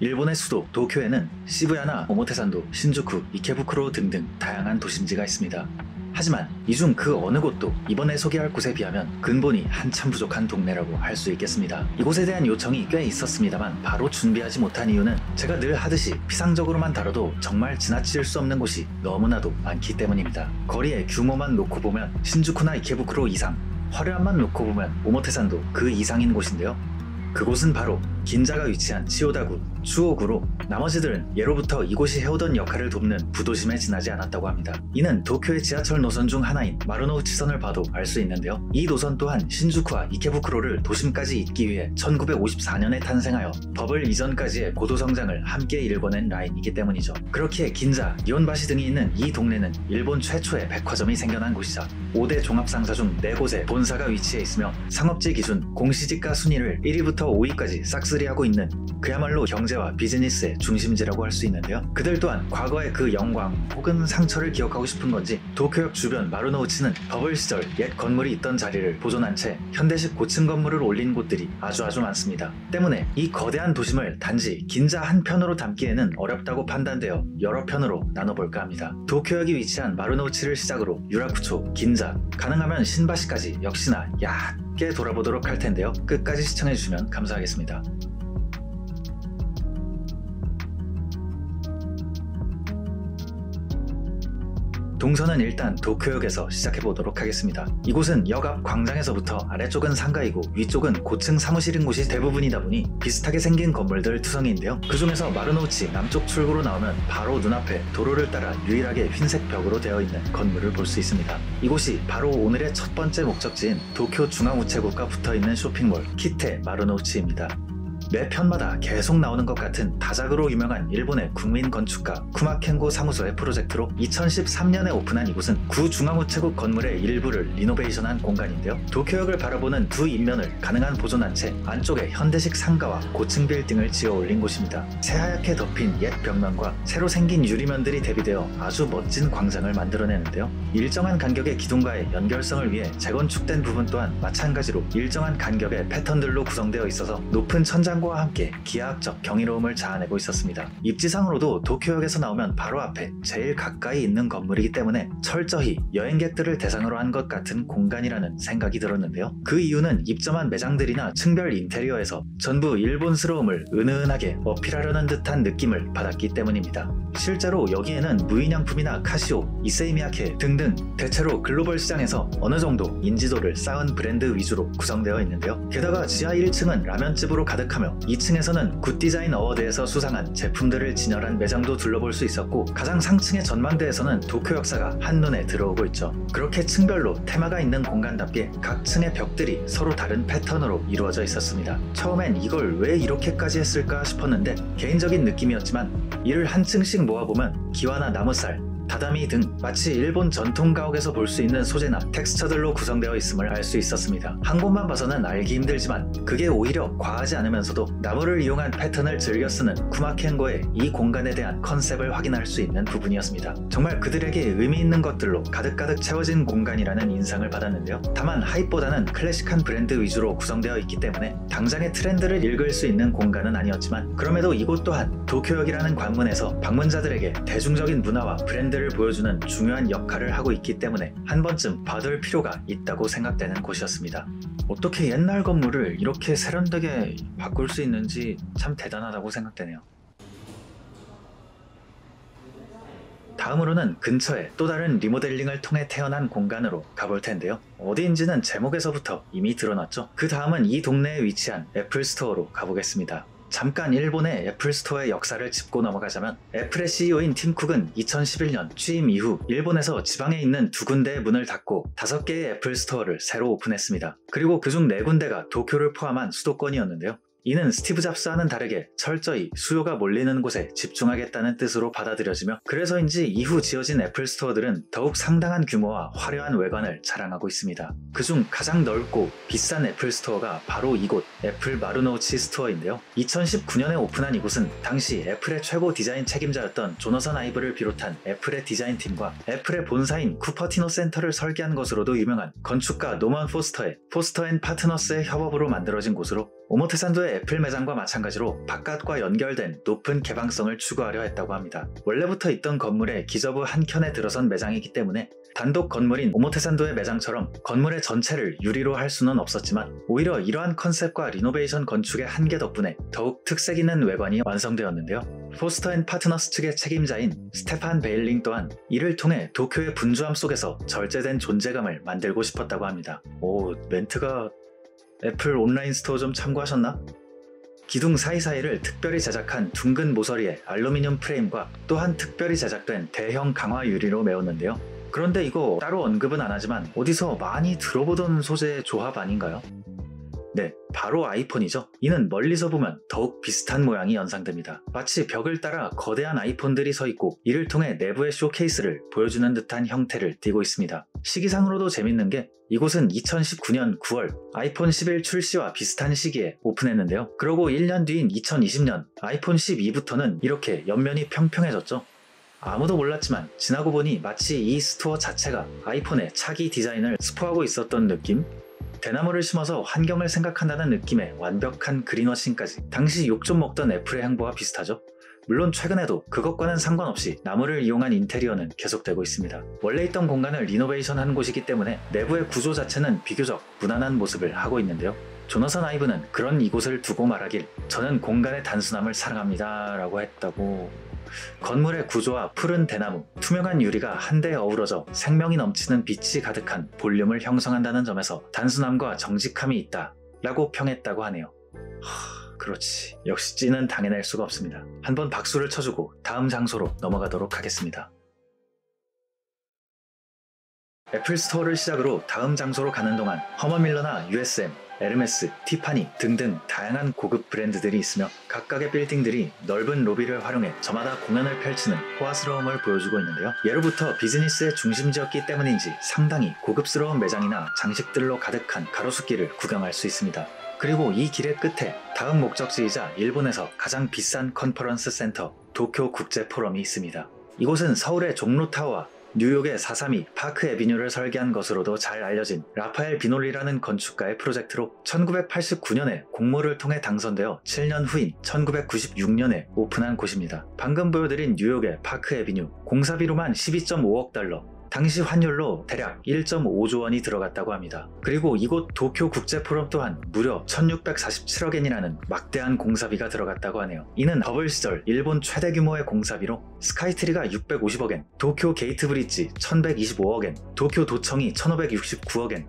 일본의 수도 도쿄에는 시부야나 오모테산도, 신주쿠, 이케부쿠로 등등 다양한 도심지가 있습니다. 하지만 이 중 그 어느 곳도 이번에 소개할 곳에 비하면 근본이 한참 부족한 동네라고 할 수 있겠습니다. 이곳에 대한 요청이 꽤 있었습니다만 바로 준비하지 못한 이유는 제가 늘 하듯이 피상적으로만 다뤄도 정말 지나칠 수 없는 곳이 너무나도 많기 때문입니다. 거리의 규모만 놓고 보면 신주쿠나 이케부쿠로 이상, 화려함만 놓고 보면 오모테산도 그 이상인 곳인데요. 그곳은 바로 긴자가 위치한 치요다구, 추오구로 나머지들은 예로부터 이곳이 해오던 역할을 돕는 부도심에 지나지 않았다고 합니다. 이는 도쿄의 지하철 노선 중 하나인 마루노우치선을 봐도 알 수 있는데요. 이 노선 또한 신주쿠와 이케부쿠로를 도심까지 잇기 위해 1954년에 탄생하여 버블 이전까지의 고도 성장을 함께 일궈낸 라인이기 때문이죠. 그렇기에 긴자, 이온바시 등이 있는 이 동네는 일본 최초의 백화점이 생겨난 곳이자 5대 종합상사 중 4곳에 본사가 위치해 있으며 상업지 기준 공시지가 순위를 1위부터 5위까지 싹쓸이하고 있는 그야말로 경제와 비즈니스의 중심지라고 할 수 있는데요. 그들 또한 과거의 그 영광 혹은 상처를 기억하고 싶은 건지 도쿄역 주변 마루노우치는 버블 시절 옛 건물이 있던 자리를 보존한 채 현대식 고층 건물을 올린 곳들이 아주 많습니다. 때문에 이 거대한 도심을 단지 긴자 한 편으로 담기에는 어렵다고 판단되어 여러 편으로 나눠볼까 합니다. 도쿄역이 위치한 마루노우치를 시작으로 유라쿠초, 긴자, 가능하면 신바시까지 역시나 얕게 돌아보도록 할 텐데요. 끝까지 시청해주시면 감사하겠습니다. 동선은 일단 도쿄역에서 시작해보도록 하겠습니다. 이곳은 역 앞 광장에서부터 아래쪽은 상가이고 위쪽은 고층 사무실인 곳이 대부분이다 보니 비슷하게 생긴 건물들 투성이인데요. 그 중에서 마루노우치 남쪽 출구로 나오면 바로 눈앞에 도로를 따라 유일하게 흰색 벽으로 되어 있는 건물을 볼 수 있습니다. 이곳이 바로 오늘의 첫 번째 목적지인 도쿄 중앙우체국과 붙어있는 쇼핑몰 키테 마루노우치입니다. 매 편마다 계속 나오는 것 같은 다작으로 유명한 일본의 국민 건축가 쿠마켄고 사무소의 프로젝트로 2013년에 오픈한 이곳은 구중앙우체국 건물의 일부를 리노베이션한 공간인데요. 도쿄역을 바라보는 두 입면을 가능한 보존한 채 안쪽에 현대식 상가와 고층 빌딩을 지어 올린 곳입니다. 새하얗게 덮인 옛 벽면과 새로 생긴 유리면들이 대비되어 아주 멋진 광장을 만들어내는데요. 일정한 간격의 기둥과의 연결성을 위해 재건축된 부분 또한 마찬가지로 일정한 간격의 패턴들로 구성되어 있어서 높은 천장 과 함께 기하학적 경이로움을 자아내고 있었습니다. 입지상으로도 도쿄역에서 나오면 바로 앞에 제일 가까이 있는 건물이기 때문에 철저히 여행객들을 대상으로 한 것 같은 공간이라는 생각이 들었는데요. 그 이유는 입점한 매장들이나 층별 인테리어에서 전부 일본스러움을 은은하게 어필하려는 듯한 느낌을 받았기 때문입니다. 실제로 여기에는 무인양품이나 카시오, 이세이미야케 등등 대체로 글로벌 시장에서 어느 정도 인지도를 쌓은 브랜드 위주로 구성되어 있는데요. 게다가 지하 1층은 라면집으로 가득하며 2층에서는 굿디자인 어워드에서 수상한 제품들을 진열한 매장도 둘러볼 수 있었고 가장 상층의 전망대에서는 도쿄 역사가 한눈에 들어오고 있죠. 그렇게 층별로 테마가 있는 공간답게 각 층의 벽들이 서로 다른 패턴으로 이루어져 있었습니다. 처음엔 이걸 왜 이렇게까지 했을까 싶었는데 개인적인 느낌이었지만 이를 한 층씩 모아보면 기와나 나무살, 다다미 등 마치 일본 전통 가옥에서 볼 수 있는 소재나 텍스처들로 구성되어 있음을 알 수 있었습니다. 한 곳만 봐서는 알기 힘들지만 그게 오히려 과하지 않으면서도 나무를 이용한 패턴을 즐겨 쓰는 쿠마켄고의 이 공간에 대한 컨셉을 확인할 수 있는 부분이었습니다. 정말 그들에게 의미 있는 것들로 가득가득 채워진 공간이라는 인상을 받았는데요. 다만 하입보다는 클래식한 브랜드 위주로 구성되어 있기 때문에 당장의 트렌드를 읽을 수 있는 공간은 아니었지만 그럼에도 이곳 또한 도쿄역이라는 관문에서 방문자들에게 대중적인 문화와 브랜드 를 보여주는 중요한 역할을 하고 있기 때문에 한 번쯤 봐둘 필요가 있다고 생각되는 곳이었습니다. 어떻게 옛날 건물을 이렇게 세련되게 바꿀 수 있는지 참 대단하다고 생각되네요. 다음으로는 근처에 또 다른 리모델링을 통해 태어난 공간으로 가볼 텐데요. 어디인지는 제목에서부터 이미 드러났죠. 그 다음은 이 동네에 위치한 애플스토어로 가보겠습니다. 잠깐 일본의 애플스토어의 역사를 짚고 넘어가자면 애플의 CEO인 팀 쿡은 2011년 취임 이후 일본에서 지방에 있는 2군데의 문을 닫고 5개의 애플스토어를 새로 오픈했습니다. 그리고 그중 4군데가 도쿄를 포함한 수도권이었는데요. 이는 스티브 잡스와는 다르게 철저히 수요가 몰리는 곳에 집중하겠다는 뜻으로 받아들여지며 그래서인지 이후 지어진 애플 스토어들은 더욱 상당한 규모와 화려한 외관을 자랑하고 있습니다. 그중 가장 넓고 비싼 애플 스토어가 바로 이곳 애플 마루노우치 스토어인데요. 2019년에 오픈한 이곳은 당시 애플의 최고 디자인 책임자였던 조너선 아이브를 비롯한 애플의 디자인팀과 애플의 본사인 쿠퍼티노 센터를 설계한 것으로도 유명한 건축가 노먼 포스터의 포스터 앤 파트너스의 협업으로 만들어진 곳으로 오모테산도의 애플 매장과 마찬가지로 바깥과 연결된 높은 개방성을 추구하려 했다고 합니다. 원래부터 있던 건물의 기저부 한 켠에 들어선 매장이기 때문에 단독 건물인 오모테산도의 매장처럼 건물의 전체를 유리로 할 수는 없었지만 오히려 이러한 컨셉과 리노베이션 건축의 한계 덕분에 더욱 특색 있는 외관이 완성되었는데요. 포스터 앤 파트너스 측의 책임자인 스테판 베일링 또한 이를 통해 도쿄의 분주함 속에서 절제된 존재감을 만들고 싶었다고 합니다. 오, 멘트가 애플 온라인 스토어 좀 참고하셨나? 기둥 사이사이를 특별히 제작한 둥근 모서리의 알루미늄 프레임과 또한 특별히 제작된 대형 강화 유리로 메웠는데요. 그런데 이거 따로 언급은 안 하지만 어디서 많이 들어보던 소재의 조합 아닌가요? 네, 바로 아이폰이죠. 이는 멀리서 보면 더욱 비슷한 모양이 연상됩니다. 마치 벽을 따라 거대한 아이폰들이 서 있고 이를 통해 내부의 쇼케이스를 보여주는 듯한 형태를 띠고 있습니다. 시기상으로도 재밌는 게 이곳은 2019년 9월 아이폰 11 출시와 비슷한 시기에 오픈했는데요. 그러고 1년 뒤인 2020년 아이폰 12부터는 이렇게 옆면이 평평해졌죠. 아무도 몰랐지만 지나고 보니 마치 이 스토어 자체가 아이폰의 차기 디자인을 스포하고 있었던 느낌? 대나무를 심어서 환경을 생각한다는 느낌의 완벽한 그린워싱까지 당시 욕 좀 먹던 애플의 행보와 비슷하죠. 물론 최근에도 그것과는 상관없이 나무를 이용한 인테리어는 계속되고 있습니다. 원래 있던 공간을 리노베이션한 곳이기 때문에 내부의 구조 자체는 비교적 무난한 모습을 하고 있는데요. 조너선 아이브는 그런 이곳을 두고 말하길 저는 공간의 단순함을 사랑합니다 라고 했다고. 건물의 구조와 푸른 대나무, 투명한 유리가 한데 어우러져 생명이 넘치는 빛이 가득한 볼륨을 형성한다는 점에서 단순함과 정직함이 있다 라고 평했다고 하네요. 그렇지. 역시 찐은 당해낼 수가 없습니다. 한번 박수를 쳐주고 다음 장소로 넘어가도록 하겠습니다. 애플 스토어를 시작으로 다음 장소로 가는 동안 허먼밀러나 USM, 에르메스, 티파니 등등 다양한 고급 브랜드들이 있으며 각각의 빌딩들이 넓은 로비를 활용해 저마다 공연을 펼치는 호화스러움을 보여주고 있는데요. 예로부터 비즈니스의 중심지였기 때문인지 상당히 고급스러운 매장이나 장식들로 가득한 가로수길을 구경할 수 있습니다. 그리고 이 길의 끝에 다음 목적지이자 일본에서 가장 비싼 컨퍼런스 센터 도쿄 국제 포럼이 있습니다. 이곳은 서울의 종로타워와 뉴욕의 432 파크 애비뉴를 설계한 것으로도 잘 알려진 라파엘 비놀리라는 건축가의 프로젝트로 1989년에 공모를 통해 당선되어 7년 후인 1996년에 오픈한 곳입니다. 방금 보여드린 뉴욕의 파크 애비뉴, 공사비로만 12.5억 달러, 당시 환율로 대략 1.5조 원이 들어갔다고 합니다. 그리고 이곳 도쿄 국제포럼 또한 무려 1647억엔이라는 막대한 공사비가 들어갔다고 하네요. 이는 버블 시절 일본 최대 규모의 공사비로 스카이트리가 650억엔, 도쿄 게이트 브릿지 1125억엔, 도쿄 도청이 1569억엔,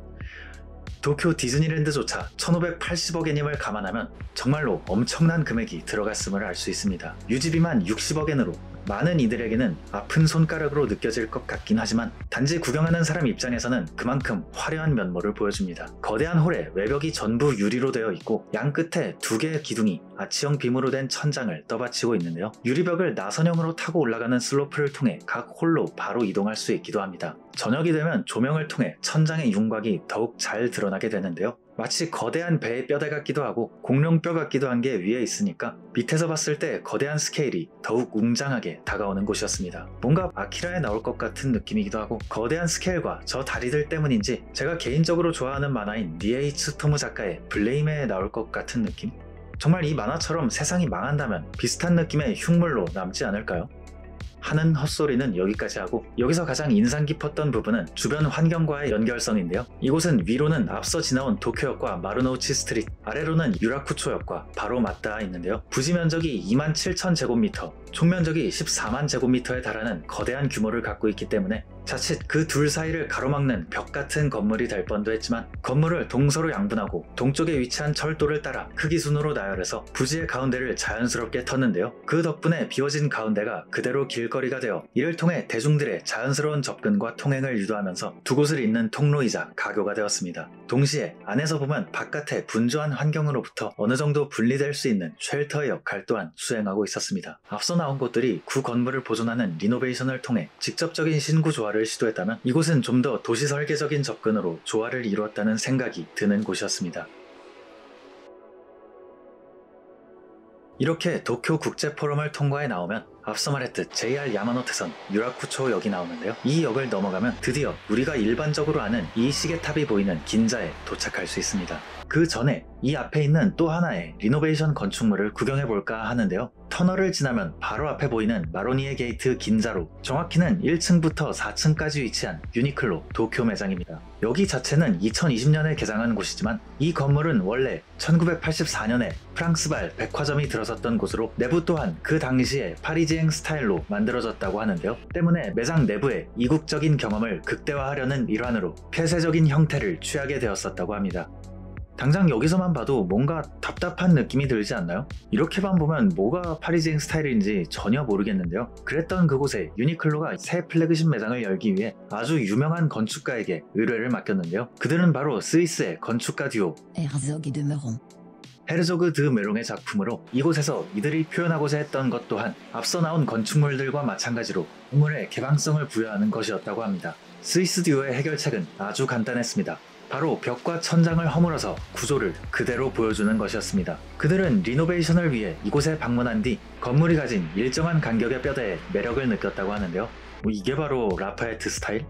도쿄 디즈니랜드조차 1580억엔임을 감안하면 정말로 엄청난 금액이 들어갔음을 알 수 있습니다. 유지비만 60억엔으로 많은 이들에게는 아픈 손가락으로 느껴질 것 같긴 하지만 단지 구경하는 사람 입장에서는 그만큼 화려한 면모를 보여줍니다. 거대한 홀에 외벽이 전부 유리로 되어 있고 양 끝에 2개의 기둥이 아치형 빔으로 된 천장을 떠받치고 있는데요. 유리벽을 나선형으로 타고 올라가는 슬로프를 통해 각 홀로 바로 이동할 수 있기도 합니다. 저녁이 되면 조명을 통해 천장의 윤곽이 더욱 잘 드러나게 되는데요. 마치 거대한 배의 뼈대 같기도 하고 공룡뼈 같기도 한 게 위에 있으니까 밑에서 봤을 때 거대한 스케일이 더욱 웅장하게 다가오는 곳이었습니다. 뭔가 아키라에 나올 것 같은 느낌이기도 하고 거대한 스케일과 저 다리들 때문인지 제가 개인적으로 좋아하는 만화인 니에이츠 토무 작가의 블레임에 나올 것 같은 느낌? 정말 이 만화처럼 세상이 망한다면 비슷한 느낌의 흉물로 남지 않을까요? 하는 헛소리는 여기까지 하고 여기서 가장 인상 깊었던 부분은 주변 환경과의 연결성인데요. 이곳은 위로는 앞서 지나온 도쿄역과 마루노우치 스트릿, 아래로는 유라쿠초역과 바로 맞닿아 있는데요. 부지 면적이 27,000제곱미터, 총 면적이 14만 제곱미터에 달하는 거대한 규모를 갖고 있기 때문에 자칫 그 둘 사이를 가로막는 벽 같은 건물이 될 뻔도 했지만 건물을 동서로 양분하고 동쪽에 위치한 철도를 따라 크기 순으로 나열해서 부지의 가운데를 자연스럽게 텄는데요. 그 덕분에 비워진 가운데가 그대로 길거리가 되어 이를 통해 대중들의 자연스러운 접근과 통행을 유도하면서 두 곳을 잇는 통로이자 가교가 되었습니다. 동시에 안에서 보면 바깥의 분주한 환경으로부터 어느 정도 분리될 수 있는 쉘터의 역할 또한 수행하고 있었습니다. 앞서 나온 곳들이 구 건물을 보존하는 리노베이션을 통해 직접적인 신구 조화를 시도했다면 이곳은 좀 더 도시 설계적인 접근으로 조화를 이루었다는 생각이 드는 곳이었습니다. 이렇게 도쿄 국제 포럼을 통과해 나오면 앞서 말했듯 JR 야마노테선 유라쿠초역이 나오는데요. 이 역을 넘어가면 드디어 우리가 일반적으로 아는 이 시계탑이 보이는 긴자에 도착할 수 있습니다. 그 전에 이 앞에 있는 또 하나의 리노베이션 건축물을 구경해볼까 하는데요. 터널을 지나면 바로 앞에 보이는 마로니에 게이트 긴자로, 정확히는 1층부터 4층까지 위치한 유니클로 도쿄 매장입니다. 여기 자체는 2020년에 개장한 곳이지만 이 건물은 원래 1984년에 프랑스발 백화점이 들어섰던 곳으로 내부 또한 그 당시에 파리지앵 스타일로 만들어졌다고 하는데요. 때문에 매장 내부의 이국적인 경험을 극대화하려는 일환으로 폐쇄적인 형태를 취하게 되었었다고 합니다. 당장 여기서만 봐도 뭔가 답답한 느낌이 들지 않나요? 이렇게만 보면 뭐가 파리지앵 스타일인지 전혀 모르겠는데요. 그랬던 그곳에 유니클로가 새 플래그십 매장을 열기 위해 아주 유명한 건축가에게 의뢰를 맡겼는데요. 그들은 바로 스위스의 건축가 듀오 헤르조그 드 메롱의 작품으로 이곳에서 이들이 표현하고자 했던 것 또한 앞서 나온 건축물들과 마찬가지로 건물에 개방성을 부여하는 것이었다고 합니다. 스위스 듀오의 해결책은 아주 간단했습니다. 바로 벽과 천장을 허물어서 구조를 그대로 보여주는 것이었습니다. 그들은 리노베이션을 위해 이곳에 방문한 뒤 건물이 가진 일정한 간격의 뼈대에 매력을 느꼈다고 하는데요. 이게 바로 라파에트 스타일?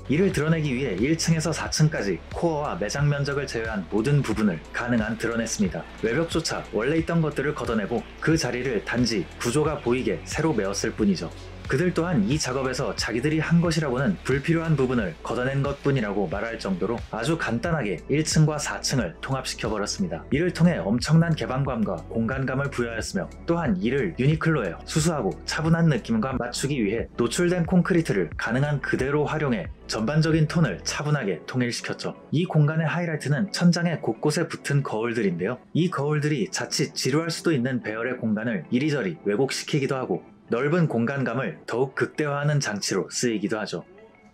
이를 드러내기 위해 1층에서 4층까지 코어와 매장 면적을 제외한 모든 부분을 가능한 드러냈습니다. 외벽조차 원래 있던 것들을 걷어내고 그 자리를 단지 구조가 보이게 새로 메웠을 뿐이죠. 그들 또한 이 작업에서 자기들이 한 것이라고는 불필요한 부분을 걷어낸 것뿐이라고 말할 정도로 아주 간단하게 1층과 4층을 통합시켜버렸습니다. 이를 통해 엄청난 개방감과 공간감을 부여하였으며 또한 이를 유니클로의 수수하고 차분한 느낌과 맞추기 위해 노출된 콘크리트를 가능한 그대로 활용해 전반적인 톤을 차분하게 통일시켰죠. 이 공간의 하이라이트는 천장의 곳곳에 붙은 거울들인데요. 이 거울들이 자칫 지루할 수도 있는 배열의 공간을 이리저리 왜곡시키기도 하고 넓은 공간감을 더욱 극대화하는 장치로 쓰이기도 하죠.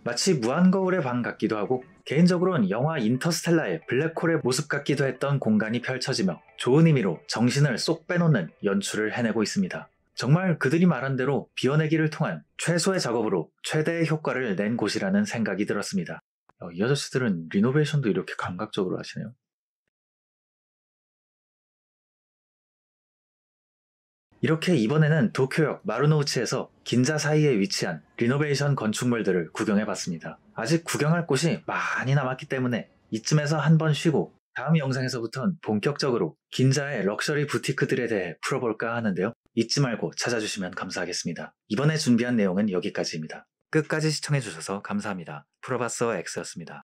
마치 무한거울의 방 같기도 하고 개인적으로는 영화 인터스텔라의 블랙홀의 모습 같기도 했던 공간이 펼쳐지며 좋은 의미로 정신을 쏙 빼놓는 연출을 해내고 있습니다. 정말 그들이 말한 대로 비워내기를 통한 최소의 작업으로 최대의 효과를 낸 곳이라는 생각이 들었습니다. 이 아저씨들은 리노베이션도 이렇게 감각적으로 하시네요. 이렇게 이번에는 도쿄역 마루노우치에서 긴자 사이에 위치한 리노베이션 건축물들을 구경해봤습니다. 아직 구경할 곳이 많이 남았기 때문에 이쯤에서 한번 쉬고 다음 영상에서부터는 본격적으로 긴자의 럭셔리 부티크들에 대해 풀어볼까 하는데요. 잊지 말고 찾아주시면 감사하겠습니다. 이번에 준비한 내용은 여기까지입니다. 끝까지 시청해주셔서 감사합니다. 풀어봤어 X였습니다.